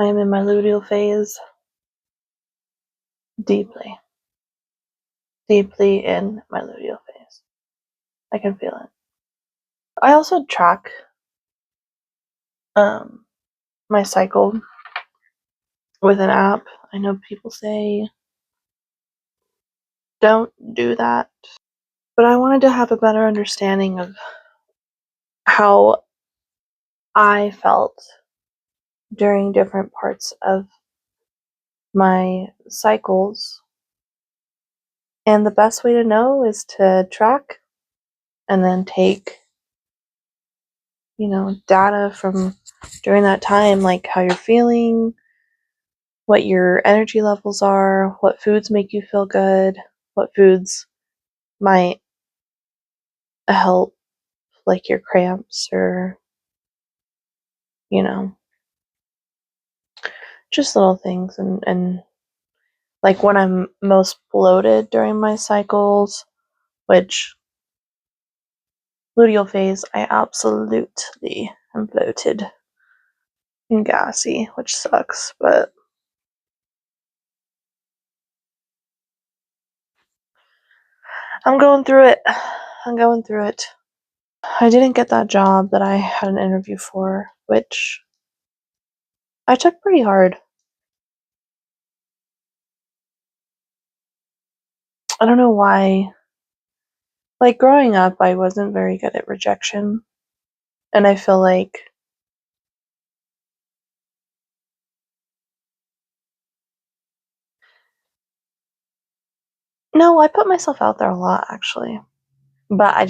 I am in my luteal phase. Deeply in my luteal phase. I can feel it. I also track my cycle with an app. I know people say don't do that, but I wanted to have a better understanding of how I felt during different parts of my cycles. And the best way to know is to track and then take, data from during that time, like how you're feeling, what your energy levels are, what foods make you feel good, what foods might help, like your cramps or, just little things. And like when I'm most bloated during my cycles, which luteal phase, I absolutely am bloated and gassy, which sucks, but I'm going through it. I didn't get that job that I had an interview for, which I took pretty hard. I don't know why. Like growing up, I wasn't very good at rejection. And I feel like no, I put myself out there a lot actually. But I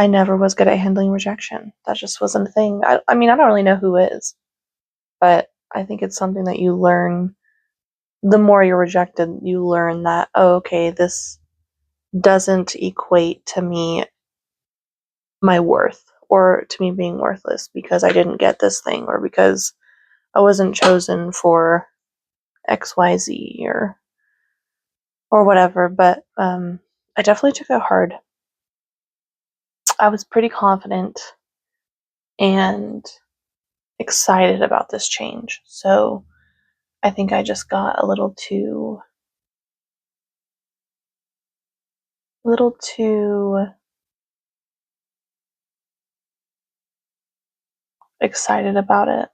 never was good at handling rejection. That just wasn't a thing. I mean, I don't really know who is, but I think it's something that you learn. The more you're rejected, you learn that, oh, okay, this doesn't equate to me my worth or to me being worthless because I didn't get this thing or because I wasn't chosen for XYZ or whatever. But I definitely took it hard. I was pretty confident and excited about this change. So I think I just got a little too excited about it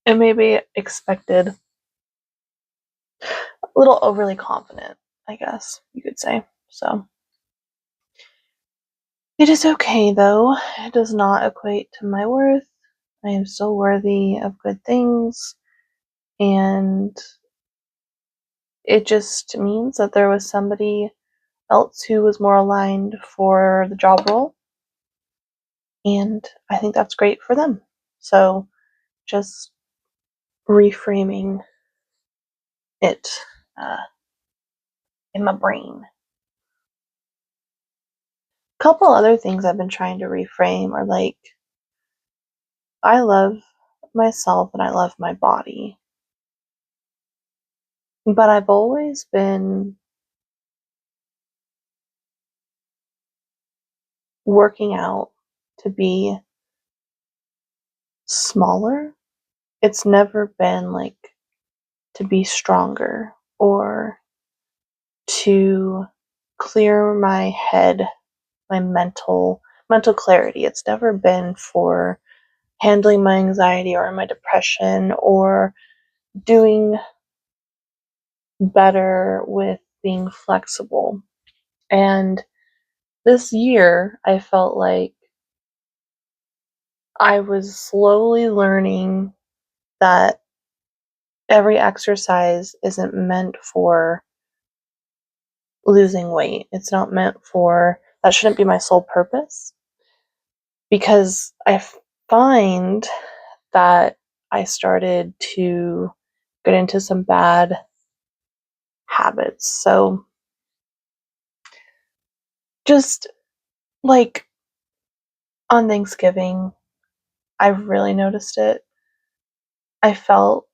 and maybe expected, a little overly confident, I guess you could say. So it is okay though. It does not equate to my worth. I am still worthy of good things, and it just means that there was somebody else who was more aligned for the job role, and I think that's great for them. So just reframing it uh, in my brain. A couple other things I've been trying to reframe are like, I love myself and I love my body, but I've always been working out to be smaller. It's never been like to be stronger or to clear my head, my mental clarity. It's never been for handling my anxiety or my depression or doing better with being flexible. And this year, I felt like I was slowly learning that every exercise isn't meant for losing weight. It's not meant for, that shouldn't be my sole purpose. Because I find that I started to get into some bad habits. So just like on Thanksgiving, I really noticed it. I felt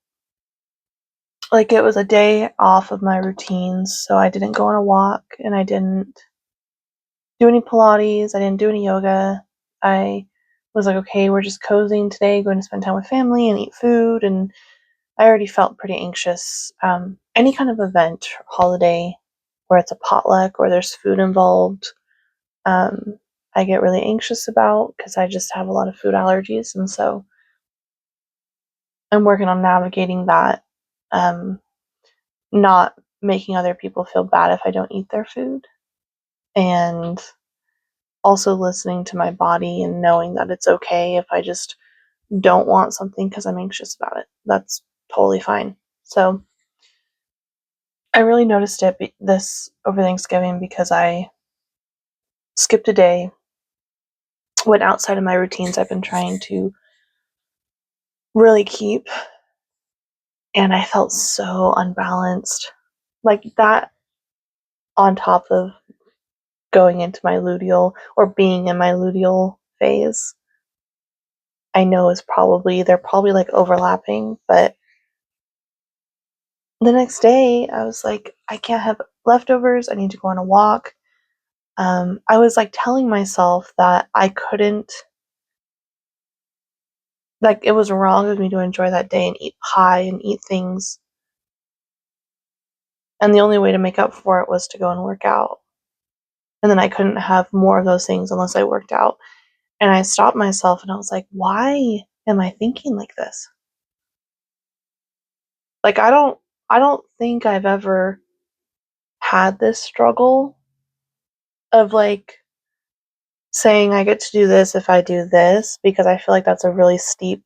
like it was a day off of my routines, so I didn't go on a walk and I didn't do any Pilates, I didn't do any yoga. I was like, okay, we're just cozying today, going to spend time with family and eat food. And I already felt pretty anxious. Any kind of event, holiday, where it's a potluck or there's food involved, um, I get really anxious about because I just have a lot of food allergies. And so I'm working on navigating that, not making other people feel bad if I don't eat their food. And also listening to my body and knowing that it's okay if I just don't want something because I'm anxious about it. That's totally fine. So I really noticed it this over Thanksgiving because I skipped a day, went outside of my routines I've been trying to really keep, and I felt so unbalanced. Like that on top of going into my luteal or being in my luteal phase, I know is they're probably like overlapping, but the next day I was like, I can't have leftovers. I need to go on a walk. I was like telling myself that I couldn't, like, it was wrong of me to enjoy that day and eat pie and eat things. And the only way to make up for it was to go and work out. And then I couldn't have more of those things unless I worked out. And I stopped myself and I was like, why am I thinking like this? Like, I don't think I've ever had this struggle of like saying I get to do this if I do this, because I feel like that's a really steep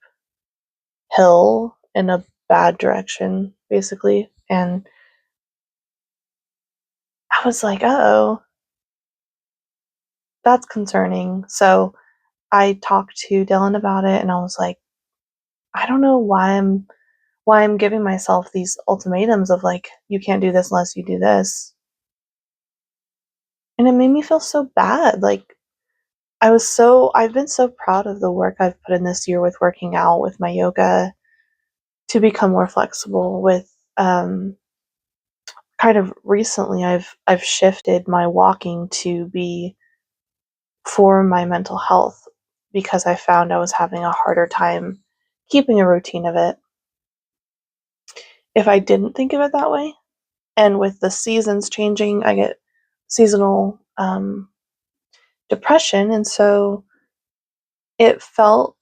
hill in a bad direction, basically. And I was like, oh, that's concerning. So I talked to Dylan about it and I was like, I don't know why I'm giving myself these ultimatums of like, you can't do this unless you do this. And it made me feel so bad. Like I've been so proud of the work I've put in this year with working out, with my yoga, to become more flexible with kind of recently I've shifted my walking to be for my mental health because I found I was having a harder time keeping a routine of it if I didn't think of it that way. And with the seasons changing, I get seasonal depression, and so it felt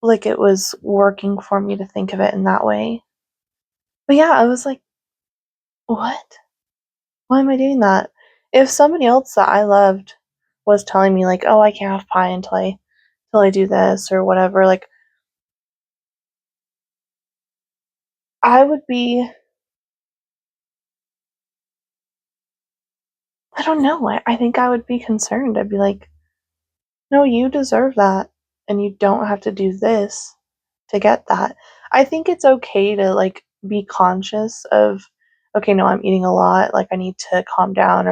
like it was working for me to think of it in that way. But yeah, I was like, what? Why am I doing that? If somebody else that I loved was telling me like, oh, I can't have pie until I do this or whatever, like I would be, I don't know, I think I would be concerned. I'd be like, no, you deserve that, and you don't have to do this to get that. I think it's okay to like be conscious of, okay, no, I'm eating a lot, like I need to calm down,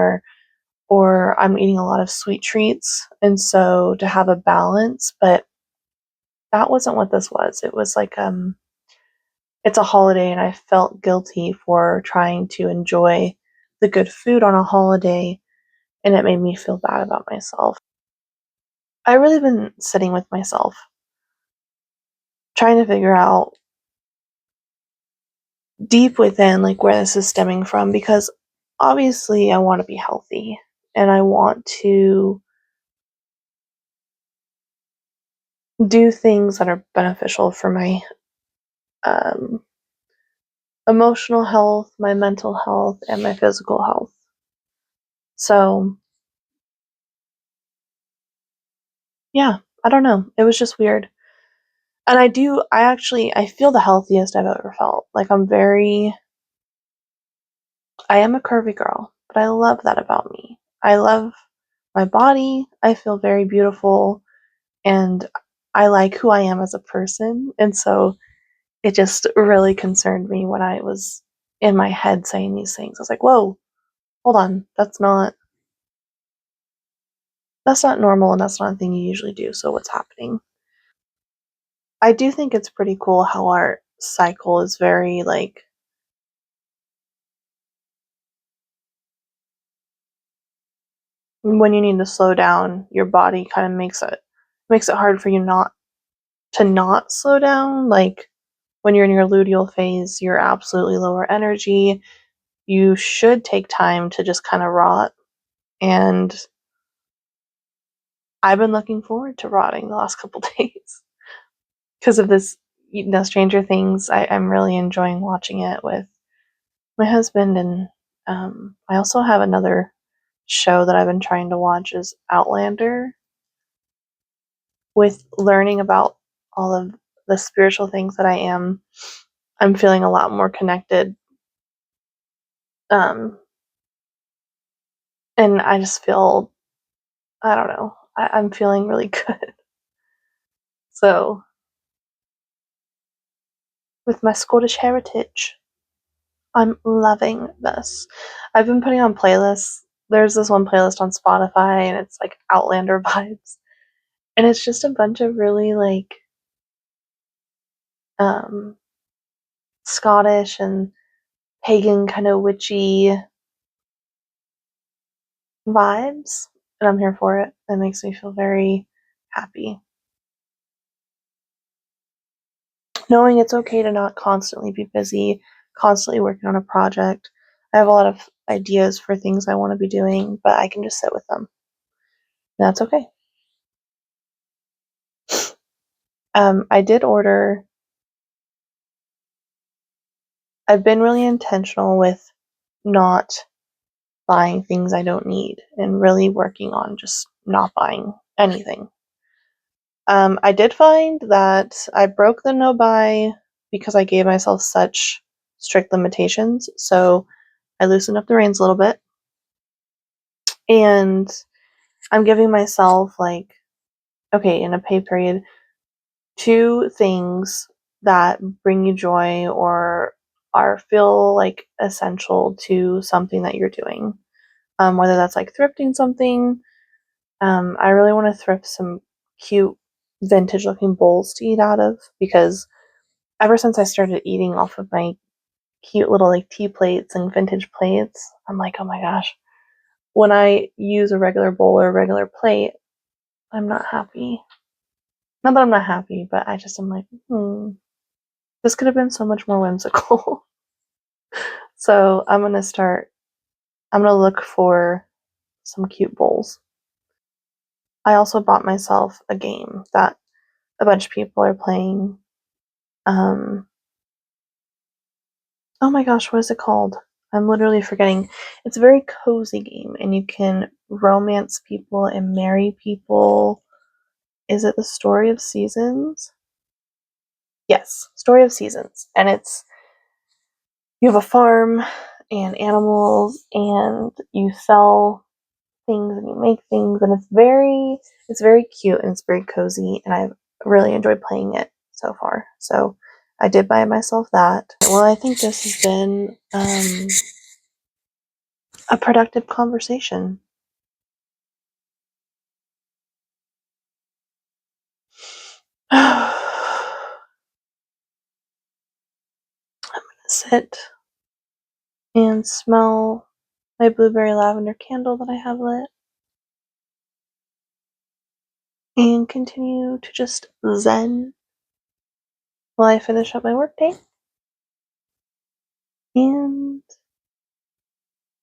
or I'm eating a lot of sweet treats, and so to have a balance, but that wasn't what this was. It was like it's a holiday and I felt guilty for trying to enjoy the good food on a holiday, and it made me feel bad about myself. I really been sitting with myself, trying to figure out deep within like where this is stemming from, because obviously I want to be healthy and I want to do things that are beneficial for my um, emotional health, my mental health, and my physical health. So, yeah, I don't know. It was just weird. And I feel the healthiest I've ever felt. Like I am a curvy girl, but I love that about me. I love my body. I feel very beautiful and I like who I am as a person. And so it just really concerned me when I was in my head saying these things. I was like, whoa, hold on. That's not normal and that's not a thing you usually do. So what's happening? I do think it's pretty cool how our cycle is very like, when you need to slow down, your body kind of makes makes it hard for you not slow down. Like when you're in your luteal phase, you're absolutely lower energy. You should take time to just kind of rot. And I've been looking forward to rotting the last couple days because of this, Stranger Things. I'm really enjoying watching it with my husband, and I also have another show that I've been trying to watch is Outlander, with learning about all of the spiritual things that I'm feeling a lot more connected. Um, and I just feel, I don't know, I'm feeling really good. So, with my Scottish heritage, I'm loving this. I've been putting on playlists. There's this one playlist on Spotify, and it's like Outlander vibes. And it's just a bunch of really like um, Scottish and pagan kind of witchy vibes, and I'm here for it. That makes me feel very happy. Knowing it's okay to not constantly be busy, constantly working on a project. I have a lot of ideas for things I want to be doing, but I can just sit with them. That's okay. I did order. I've been really intentional with not buying things I don't need and really working on just not buying anything. I did find that I broke the no buy because I gave myself such strict limitations. So I loosened up the reins a little bit, and I'm giving myself, like, okay, in a pay period, two things that bring you joy or are feel like essential to something that you're doing. Whether that's like thrifting something. I really want to thrift some cute vintage looking bowls to eat out of, because ever since I started eating off of my cute little like tea plates and vintage plates, I'm like, oh my gosh, when I use a regular bowl or a regular plate, I'm not happy. Not that I'm not happy, but I just am like, this could have been so much more whimsical. So I'm gonna look for some cute bowls. I also bought myself a game that a bunch of people are playing. Um, oh my gosh, what is it called? I'm literally forgetting. It's a very cozy game, and you can romance people and marry people. Is it the Story of Seasons? Yes, Story of Seasons. And it's, you have a farm and animals, and you sell things and you make things, and it's very cute and it's very cozy, and I've really enjoyed playing it so far. So I did buy myself that. Well, I think this has been a productive conversation. I'm gonna sit and smell my blueberry lavender candle that I have lit and continue to just zen while I finish up my workday and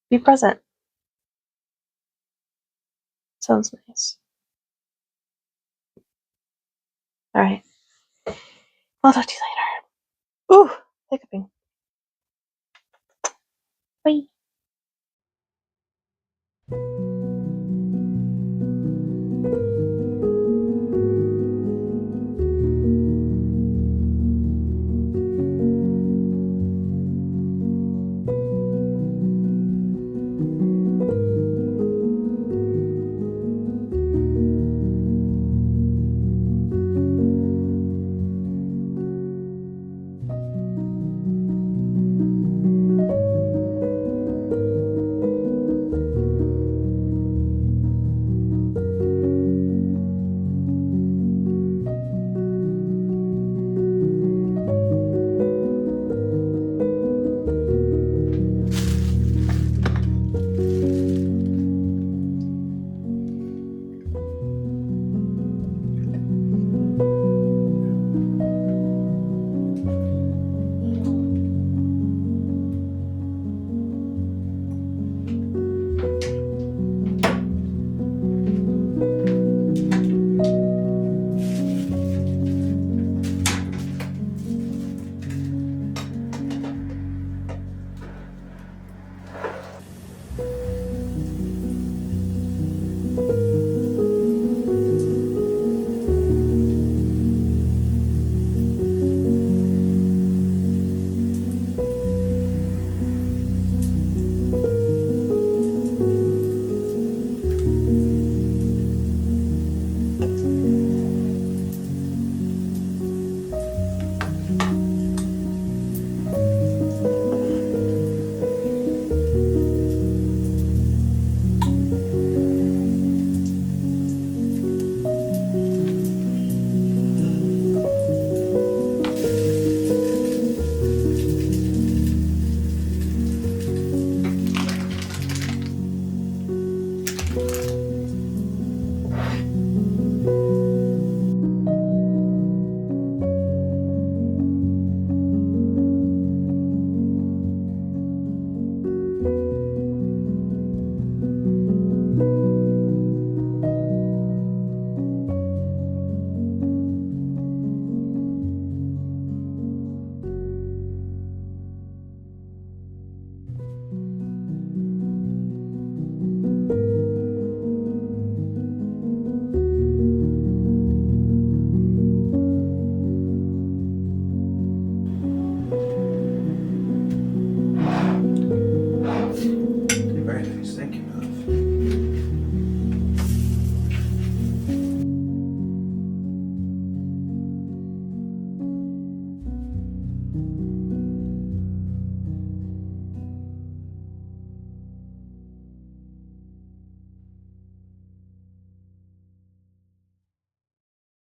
be present. Sounds nice. All right. I'll talk to you later. Ooh, hiccuping. Bye.